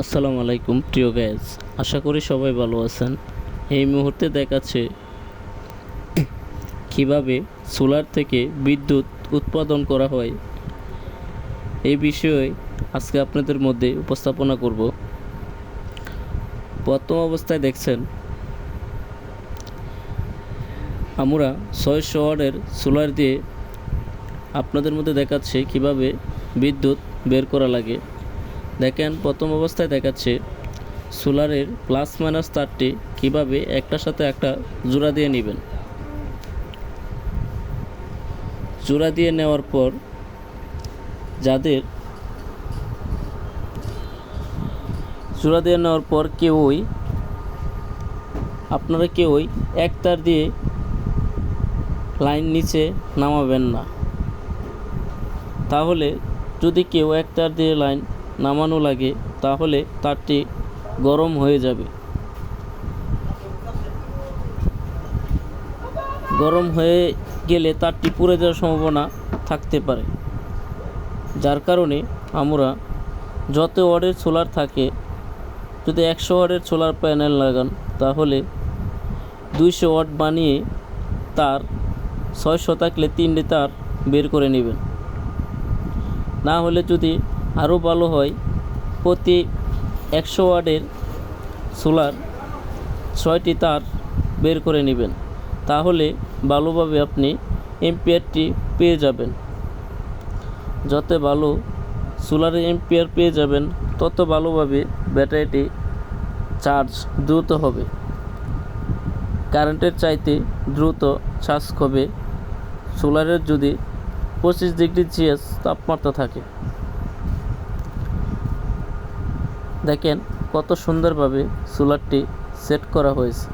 আসসালামু আলাইকুম প্রিয় গাইজ, আশা করি সবাই ভালো আছেন। এই মুহূর্তে দেখাচ্ছে কিভাবে সোলার থেকে বিদ্যুৎ উৎপাদন করা হয়। এই বিষয়ে আজকে আপনাদের মধ্যে উপস্থাপনা করব। প্রথম অবস্থায় দেখছেন আমরা 600 ওয়াটের সোলার দিয়ে আপনাদের মধ্যে দেখাচ্ছে কিভাবে বিদ্যুৎ বের করা লাগে। দেখেন, প্রথম অবস্থায় দেখাচ্ছে সোলারের প্লাস মাইনাস তারটি কিভাবে একটার সাথে একটা জোড়া দিয়ে নেবেন। জোড়া দিয়ে নেওয়ার পর কেউই এক তার দিয়ে লাইন নিচে নামাবেন না। তাহলে যদি কেউ এক তার দিয়ে লাইন নামানো লাগে তাহলে তারটি গরম হয়ে যাবে। গরম হয়ে গেলে তারটি পুড়ে যাওয়ার সম্ভাবনা থাকতে পারে। যার কারণে আমরা যত ওয়াটের সোলার থাকে, যদি 100 ওয়াটের সোলার প্যানেল লাগান তাহলে 200 ওয়াট বানিয়ে তার 600 থাকলে 3টে তার বের করে নেবেন। না হলে যদি আরও ভালো হয়, প্রতি 100 ওয়াটের সোলার 6টি তার বের করে নেবেন। তাহলে ভালোভাবে আপনি এম্পিয়ারটি পেয়ে যাবেন। যত ভালো সোলারের এম্পিয়ার পেয়ে যাবেন, তত ভালোভাবে ব্যাটারিটি চার্জ দ্রুত হবে। কারেন্টের চাইতে দ্রুত চার্জ হবে সোলারের যদি 25 ডিগ্রি সেলসিয়াস তাপমাত্রা থাকে। দেখেন কত সুন্দরভাবে সোলারটি সেট করা হয়েছে।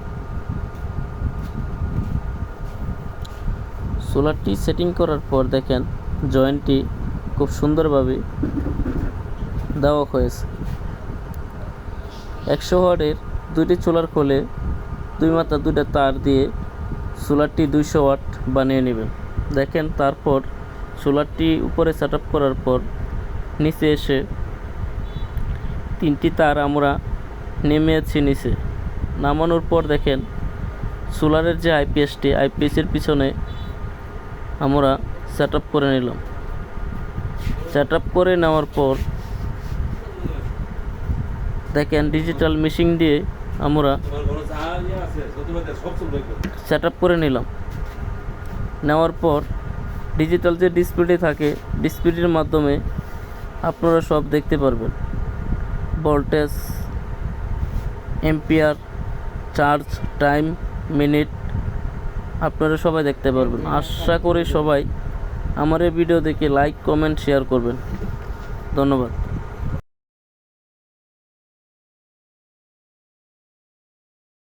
সোলারটি সেটিং করার পর দেখেন জয়েন্টটি খুব সুন্দরভাবে দেওয়া হয়েছে। 100 ওয়াটের 2টি সোলার খোলে 2 মাথা 2টা তার দিয়ে সোলারটি 200 ওয়াট বানিয়ে নেবেন। দেখেন, তারপর সোলারটি উপরে সেট আপ করার পর নিচে এসে 3টি তার আমরা নেমেছি নিচে। নামানোর পর দেখেন সোলারের যে আইপিএসের পিছনে আমরা সেট আপ করে নিলাম। সেট আপ করে নেওয়ার পর দেখেন ডিজিটাল মেশিন দিয়ে আমরা সেট আপ করে নিলাম। নেওয়ার পর ডিজিটাল যে ডিসপ্লেটি থাকে, ডিসপ্লেটির মাধ্যমে আপনারা সব দেখতে পারবেন। Voltage, ampere, charge, time, minute আপনারা সবাই দেখতে পারবেন। আশা করি সবাই আমার এই ভিডিও দেখে লাইক, কমেন্ট, শেয়ার করবেন। ধন্যবাদ।